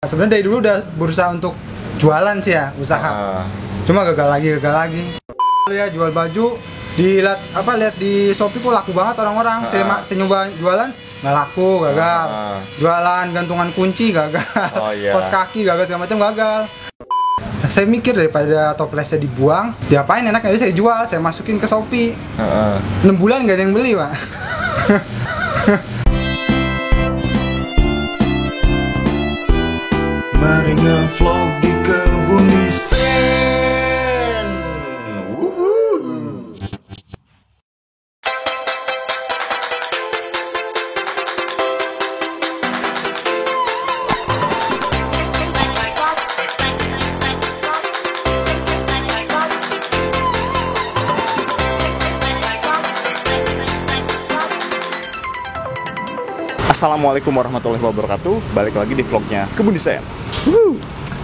Sebenarnya dari dulu udah berusaha untuk jualan sih ya, usaha. Cuma gagal lagi. Ya jual baju, lihat di Shopee kok laku banget orang-orang. Saya nyoba jualan nggak laku, gagal. Jualan gantungan kunci gagal. Kos kaki gagal, segala macam gagal. Nah, saya mikir daripada toplesnya dibuang, diapain enaknya? Jadi saya jual, saya masukin ke Shopee. 6 bulan nggak ada yang beli, Pak. Mari nge-vlog di kebun desain. Assalamualaikum warahmatullahi wabarakatuh. Balik lagi di vlognya Kebun Desain.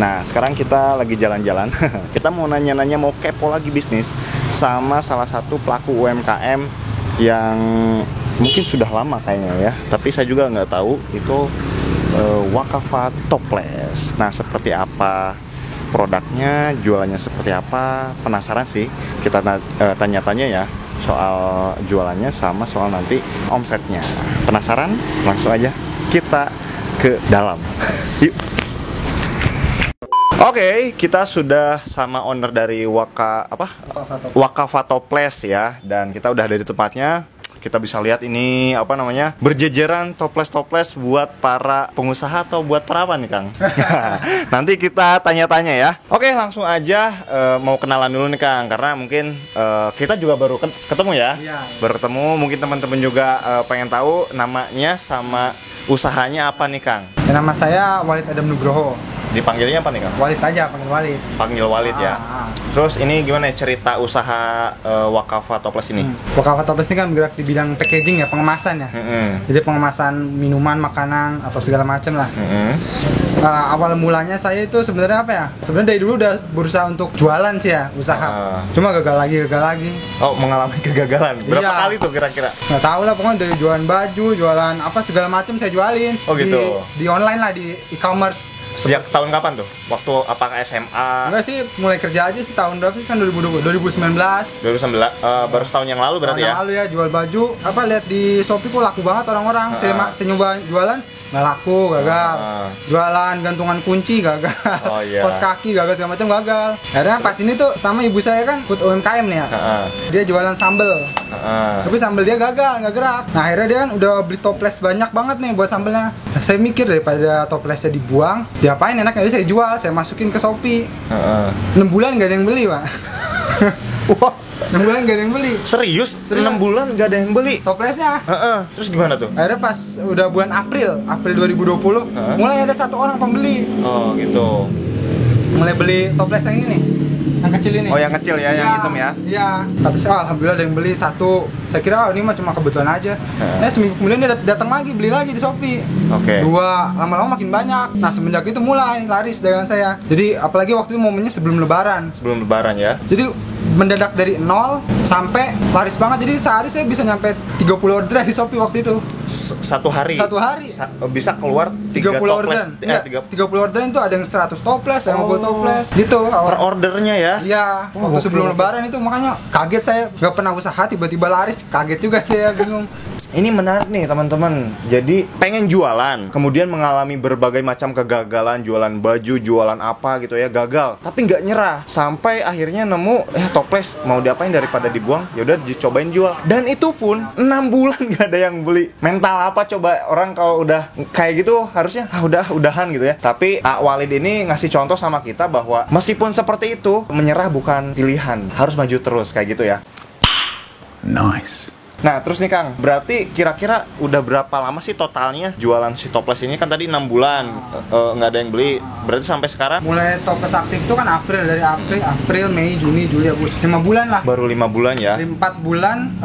Nah, sekarang kita lagi jalan-jalan. Kita mau nanya-nanya, mau kepo lagi bisnis sama salah satu pelaku UMKM yang mungkin sudah lama kayaknya ya. Tapi saya juga nggak tahu itu Wakafa Toples. Nah, seperti apa produknya, jualannya seperti apa? Penasaran sih. Kita tanya-tanya ya soal jualannya sama soal nanti omsetnya. Penasaran? Langsung aja kita ke dalam. Yuk. Oke, kita sudah sama owner dari Wakafa Toples ya, dan kita udah ada di tempatnya. Kita bisa lihat ini berjejeran toples-toples buat para pengusaha atau buat para apa nih, Kang? Nanti kita tanya-tanya ya. Oke, langsung aja mau kenalan dulu nih, Kang, karena mungkin kita juga baru ketemu ya. Baru ketemu, mungkin teman-teman juga pengen tahu namanya sama usahanya apa nih, Kang? Nama saya Walid Adam Nugroho. Dipanggilnya apa nih, Kang? Walid aja, panggil Walid. Panggil Walid ya. Terus ini gimana ya cerita usaha Wakafa Toples ini? Wakafa Toples ini kan bergerak di bidang packaging ya, pengemasan ya. Jadi pengemasan minuman, makanan atau segala macam lah. Awal mulanya saya itu sebenarnya apa ya? Sebenarnya dari dulu udah berusaha untuk jualan sih ya, usaha. Cuma gagal lagi. Oh, mengalami kegagalan. Berapa kali tuh kira-kira? Nggak tahu lah, pokoknya dari jualan baju, jualan apa segala macam saya jualin. Oh gitu. Di online lah, di e-commerce. Sejak tahun kapan tuh? Waktu apakah SMA? Enggak sih, mulai kerja aja sih tahun berapa sih? Kan 2019. Baru setahun yang lalu berarti ya? Tahun yang lalu ya, jual baju. Lihat di Shopee kok laku banget orang-orang. Saya nyoba jualan nggak laku, gagal. Jualan gantungan kunci gagal. Kos kaki gagal, segala macam gagal. Akhirnya pas ini tuh sama ibu saya kan ikut UMKM nih ya. Dia jualan sambel. Tapi sambel dia gagal, nggak gerak. Nah, akhirnya dia kan udah beli toples banyak banget nih buat sambelnya. Nah, saya mikir daripada toplesnya dibuang, diapain enaknya? Jadi saya jual, saya masukin ke Shopee. 6 bulan nggak ada yang beli, Pak. Wah, 6 bulan gak ada yang beli. Serius? 6 bulan gak ada yang beli? Toplesnya. Terus gimana tuh? Akhirnya pas udah bulan April 2020, mulai ada 1 orang pembeli. Oh gitu. Mulai beli toples yang ini nih, yang kecil ini. Oh, yang kecil ya, yang hitam ya? Iya. Tapi alhamdulillah ada yang beli 1. Saya kira ini mah cuma kebetulan aja. Nah, seminggu kemudian dia datang lagi, beli lagi di Shopee. 2, lama-lama makin banyak. Nah, semenjak itu mulai laris dagangan saya. Jadi apalagi waktu itu momennya sebelum lebaran. Sebelum lebaran ya? Jadi mendadak dari 0 sampai laris banget. Jadi sehari saya bisa nyampe 30 orderan di Shopee waktu itu. Satu hari? Satu hari. Bisa keluar 30 orderan. 30 orderan itu ada yang 100 toples, yang 50 toples gitu. Per ordernya ya? Iya, waktu sebelum lebaran itu makanya kaget saya. Gak pernah usaha tiba-tiba laris, kaget juga saya, bingung. Ini menarik nih teman-teman. Jadi pengen jualan, kemudian mengalami berbagai macam kegagalan, jualan baju, jualan apa gitu ya, gagal. Tapi nggak nyerah, sampai akhirnya nemu toples mau diapain daripada dibuang, ya udah dicobain jual. Dan itu pun 6 bulan nggak ada yang beli. Mental apa coba orang kalau udah kayak gitu harusnya udahan gitu ya. Tapi Walid ini ngasih contoh sama kita bahwa meskipun seperti itu, menyerah bukan pilihan, harus maju terus kayak gitu ya. Nice. Nah, terus nih Kang, berarti kira-kira udah berapa lama sih totalnya jualan si toples ini? Kan tadi 6 bulan nggak ada yang beli. Berarti sampai sekarang? Mulai toples aktif itu kan dari April, Mei, Juni, Juli, Agustus. 5 bulan lah. Baru 5 bulan ya? 4 bulan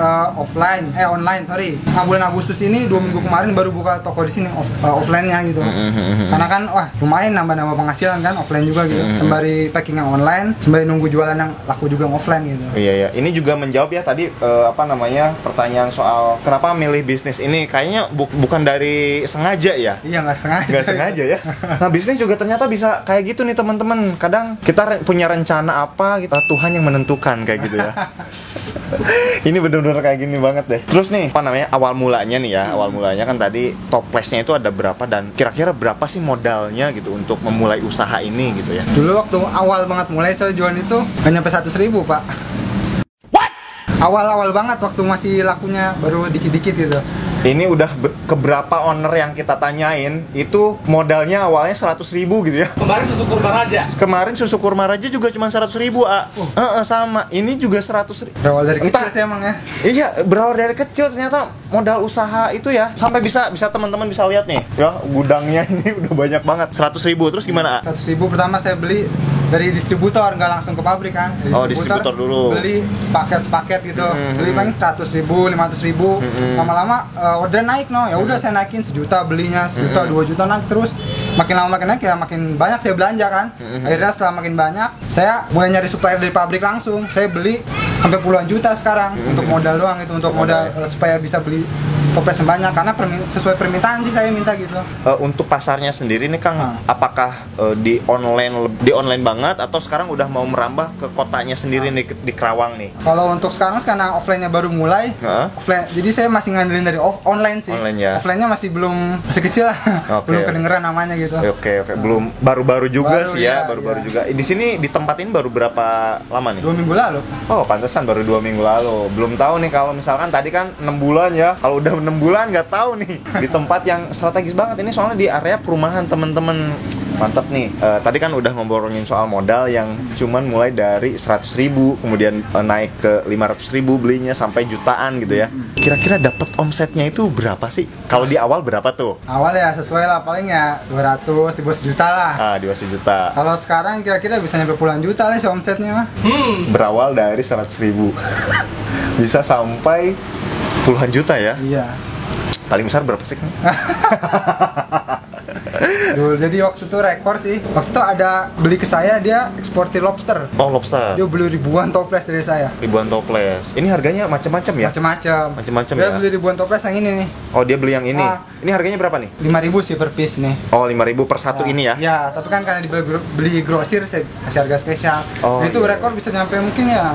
online, sorry. Nah, bulan Agustus ini 2 minggu kemarin baru buka toko di sini offline-nya gitu. Karena kan lumayan nambah penghasilan kan offline juga gitu. Sembari packing yang online, sembari nunggu jualan yang laku juga yang offline gitu. Iya. Ini juga menjawab ya tadi pertanyaan pertanyaan soal kenapa milih bisnis ini, kayaknya bukan dari sengaja ya? Iya, nggak sengaja. Nggak sengaja ya. Nah, bisnis juga ternyata bisa kayak gitu nih teman-teman. Kadang kita punya rencana apa, kita Tuhan yang menentukan kayak gitu ya. Ini bener-bener kayak gini banget deh. Terus nih, apa namanya, awal mulanya nih ya. Awal mulanya kan tadi toplesnya itu ada berapa dan kira-kira berapa sih modalnya gitu untuk memulai usaha ini gitu ya? Dulu waktu awal banget mulai saya jualan itu nggak nyampe 100.000, Pak. Awal-awal banget waktu masih lakunya baru dikit-dikit gitu. Ini udah keberapa owner yang kita tanyain itu modalnya awalnya 100.000 gitu ya. Kemarin susu kurma raja. Kemarin susu kurma raja juga cuma 100.000, sama. Ini juga 100.000. Berawal dari kecil sih emang ya. Iya, berawal dari kecil ternyata modal usaha itu ya. Sampai bisa teman-teman bisa lihat nih. Ya, gudangnya ini udah banyak banget. 100.000. Terus gimana, 100.000 pertama saya beli dari distributor, nggak langsung ke pabrik kan. Distributor dulu. Beli sepaket gitu. Beli paling 100.000, 500.000. Lama-lama order naik ya udah saya naikin 1 juta belinya, 1 juta, 2 juta naik terus. Makin lama makin naik ya makin banyak saya belanja kan. Akhirnya setelah makin banyak saya mulai nyari supplier dari pabrik langsung. Saya beli sampai puluhan juta sekarang untuk modal doang itu, untuk modal supaya bisa beli toples yang banyak karena sesuai permintaan sih saya minta gitu. Untuk pasarnya sendiri nih Kang, apakah di online banget atau sekarang udah mau merambah ke kotanya sendiri nih di Kerawang nih? Kalau untuk sekarang karena offline-nya baru mulai, offline, jadi saya masih ngandelin dari online sih. Online ya. Offline-nya masih kecil lah, belum kedengeran namanya gitu. Oke. Belum baru-baru juga sih ya, baru-baru juga. Di sini di tempat ini baru berapa lama nih? 2 minggu lalu. Oh, pantesan baru 2 minggu lalu. Belum tahu nih kalau misalkan tadi kan 6 bulan ya. Kalau udah 6 bulan nggak tahu nih. Di tempat yang strategis banget ini soalnya di area perumahan temen-temen. Mantap nih. Tadi kan udah ngobrolin soal modal yang cuman mulai dari 100.000, kemudian naik ke 500.000 belinya sampai jutaan gitu ya. Kira-kira dapat omsetnya itu berapa sih? Kalau di awal berapa tuh? Awal ya sesuai lah, paling ya 200, di bawah 1 juta lah. Di bawah 1 juta. Kalau sekarang kira-kira bisa nyampe puluhan juta lah sih omsetnya mah. Berawal dari 100.000 bisa sampai puluhan juta ya? Iya. Paling besar berapa sih Kang? Dulu, jadi waktu itu rekor sih. Waktu itu ada beli ke saya, dia eksportir lobster. Oh, lobster. Dia beli ribuan toples dari saya. Ribuan toples. Ini harganya macam-macam ya? Macam-macam ya. Dia beli ribuan toples yang ini nih. Oh, dia beli yang ini. Ini harganya berapa nih? 5.000 sih per piece nih. Oh, 5.000 per satu ini ya? Ya, tapi kan karena beli grosir saya kasih harga spesial. Itu rekor bisa nyampe mungkin ya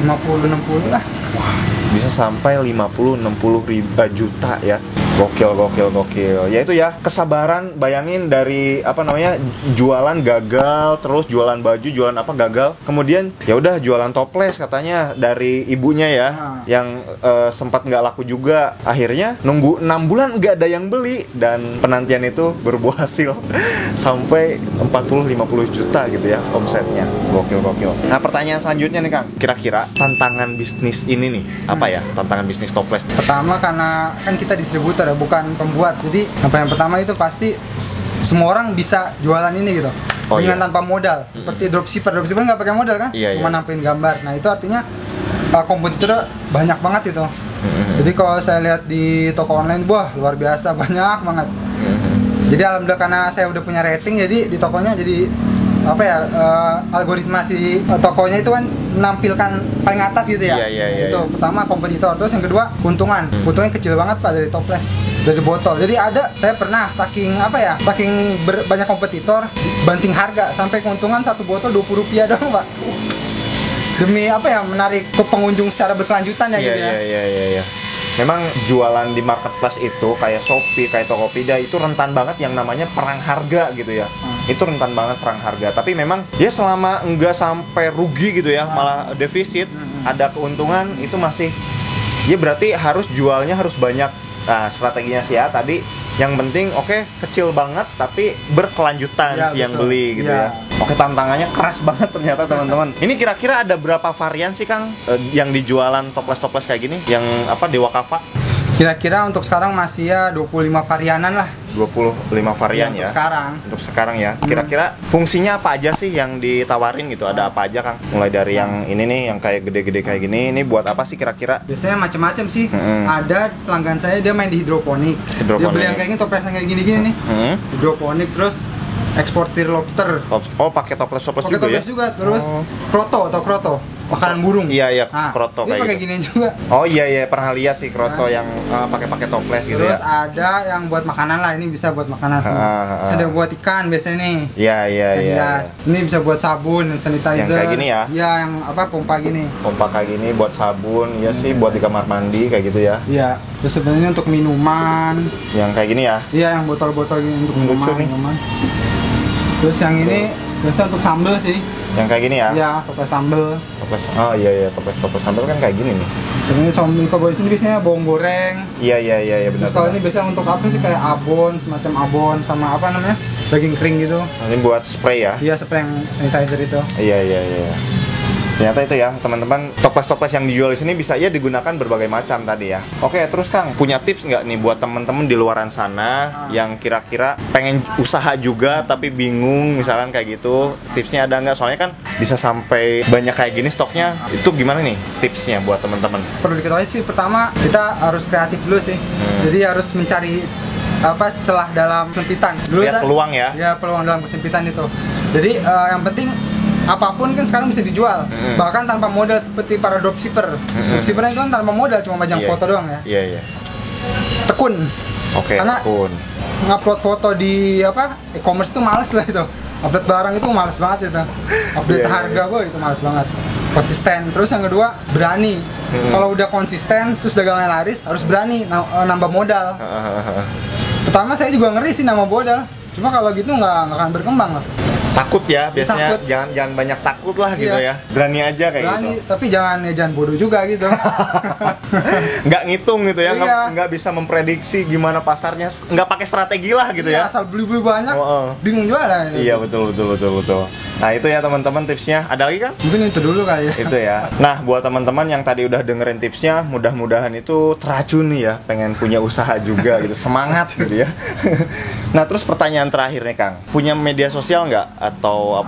50-60 lah. Wah, bisa sampai 50-60 juta ya. Gokil. Ya itu ya, kesabaran, bayangin dari jualan gagal, terus jualan baju, jualan apa gagal. Kemudian ya udah jualan toples katanya dari ibunya ya, yang sempat nggak laku juga. Akhirnya nunggu 6 bulan nggak ada yang beli dan penantian itu berbuah hasil sampai 40-50 juta gitu ya omsetnya. Gokil. Nah, pertanyaan selanjutnya nih Kang, kira-kira tantangan bisnis ini nih apa ya? Tantangan bisnis toples. Pertama karena kan kita distributor ya, bukan pembuat. Jadi yang pertama itu pasti semua orang bisa jualan ini gitu. Dengan tanpa modal. Seperti dropshipper nggak pakai modal kan? Cuma nampilin gambar. Nah, itu artinya kompetitor banyak banget itu. Jadi kalau saya lihat di toko online, wah luar biasa, banyak banget. Jadi alhamdulillah karena saya udah punya rating, jadi di tokonya jadi algoritma si tokonya itu kan menampilkan paling atas gitu ya. Itu pertama kompetitor. Terus yang kedua keuntungan. Keuntungannya kecil banget Pak dari toples, dari botol. Jadi saya pernah saking banyak kompetitor banting harga sampai keuntungan satu botol Rp20 doang Pak. Demi menarik ke pengunjung secara berkelanjutan ya gitu ya. Iya. Memang jualan di marketplace itu kayak Shopee, kayak Tokopedia itu rentan banget yang namanya perang harga gitu ya. Itu rentan banget perang harga. Tapi memang ya selama enggak sampai rugi gitu ya, malah defisit, ada keuntungan itu masih ya berarti harus jualnya harus banyak. Nah, strateginya sih ya tadi yang penting kecil banget tapi berkelanjutan si yang beli gitu ya. Tantangannya keras banget ternyata teman-teman. Ini kira-kira ada berapa varian sih Kang yang dijualan toples-toples kayak gini yang Dewa Kava? Kira-kira untuk sekarang masih ya 25 varianan lah. 25 varian ya. Untuk sekarang ya. Kira-kira fungsinya apa aja sih yang ditawarin gitu? Ada apa aja Kang? Mulai dari yang ini nih yang kayak gede-gede kayak gini. Ini buat apa sih kira-kira? Biasanya macam-macam sih. Ada pelanggan saya dia main di hidroponik. Dia beli yang kayak gini, toples yang kayak gini-gini nih. Hidroponik, terus eksportir lobster. Oh, pakai toples juga ya? Pakai toples juga. Terus kroto. makanan burung. Iya, kroto ini kayak pakai gitu. gini juga. Oh iya, pernah lihat sih kroto yang pakai toples gitu ya. Terus ada yang buat makanan lah, ini bisa buat makanan semua. Ada buat ikan biasanya nih. Iya. Ini bisa buat sabun, sanitizer. Yang kayak gini ya? Iya, yang pompa gini. Pompa kayak gini buat sabun, ya sih buat di kamar mandi kayak gitu ya. Iya. Terus sebenarnya untuk minuman. Yang kayak gini ya? Iya, yang botol-botol gini untuk minuman. Terus yang ini biasa untuk sambal sih. Yang kayak gini ya? Iya, toples sambal. Oh iya, toples sambal kan kayak gini nih. Ini kalau ini biasanya bawang goreng. Iya benar. Kalau ini biasanya untuk apa sih, kayak abon, semacam abon sama apa namanya? Daging kering gitu. Ini buat spray ya? Iya, spray yang sanitizer itu. Iya. Ternyata itu ya teman-teman, toples-toples yang dijual di sini bisa ya digunakan berbagai macam tadi ya. Oke, terus Kang, punya tips nggak nih buat teman-teman di luaran sana yang kira-kira pengen usaha juga tapi bingung misalkan kayak gitu, tipsnya ada nggak? Soalnya kan bisa sampai banyak kayak gini stoknya, itu gimana nih tipsnya buat teman-teman? Perlu diketahui sih, pertama kita harus kreatif dulu sih. Jadi harus mencari celah dalam kesempitan dulu. Lihat peluang ya? Ya, peluang dalam kesempitan itu. Jadi yang penting apapun kan sekarang bisa dijual, bahkan tanpa modal seperti para dropshipper. Dropshipper itu kan tanpa modal, cuma pajang foto doang ya. Iya. Tekun. Karena tekun. Ngupload foto di e-commerce itu males lah itu. Update barang itu males banget itu. Update harga itu males banget. Konsisten. Terus yang kedua, berani. Kalau udah konsisten terus dagangannya laris, harus berani nambah modal. Pertama saya juga ngeri sih nambah modal. Cuma kalau gitu nggak akan berkembang lah. Takut ya biasanya. Jangan banyak takut lah gitu ya. Berani aja kayak gitu. Tapi jangan bodoh juga gitu. Nggak ngitung gitu ya. Nggak bisa memprediksi gimana pasarnya. Nggak pakai strategi lah gitu ya. Asal beli banyak, bingung jualan. Iya betul. Nah itu ya teman-teman tipsnya. Ada lagi kan? Mungkin itu dulu kali ya. Itu ya. Nah buat teman-teman yang tadi udah dengerin tipsnya, mudah-mudahan itu teracun nih ya, pengen punya usaha juga gitu, semangat gitu ya. Nah terus pertanyaan terakhir nih Kang, punya media sosial nggak? Atau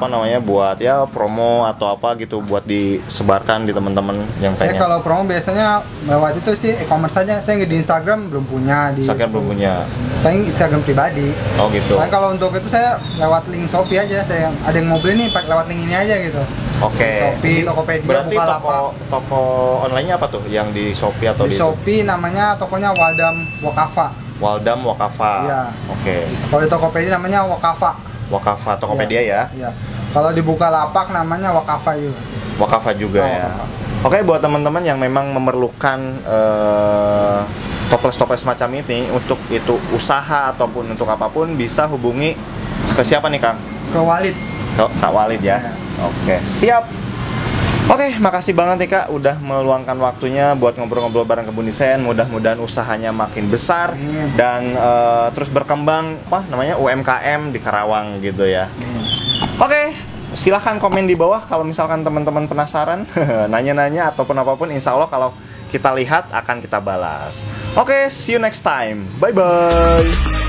buat ya promo atau apa gitu buat disebarkan di teman-teman yang pengen? Saya kalau promo biasanya lewat itu sih e-commerce saja. Saya nggak di Instagram belum punya. Instagram belum punya. Tapi Instagram pribadi. Oh gitu. Nah, kalau untuk itu saya lewat link Shopee aja. Saya ada yang mau beli nih pakai lewat link ini aja gitu. Oke. Shopee, Tokopedia, berarti Bukalapak. toko online-nya apa tuh yang di Shopee atau di Shopee namanya tokonya Waldam Wakafa. Iya. Oke. Kalau di Tokopedia namanya Wakafa. Wakafa Tokopedia ya. Iya. Kalau di Bukalapak namanya Wakafa juga. Wakafa juga ya. Wakafa. Oke, buat teman-teman yang memang memerlukan toples-toples macam ini untuk itu usaha ataupun untuk apapun, bisa hubungi ke siapa nih Kang? Ke Walid. Kak Walid ya. Oke, siap. Oke, makasih banget nih Kak udah meluangkan waktunya buat ngobrol-ngobrol bareng Kebun Desain. Mudah-mudahan usahanya makin besar dan terus berkembang UMKM di Karawang gitu ya. Oke, silahkan komen di bawah kalau misalkan teman-teman penasaran, nanya-nanya ataupun apapun. Insya Allah kalau kita lihat akan kita balas. Oke, see you next time. Bye-bye.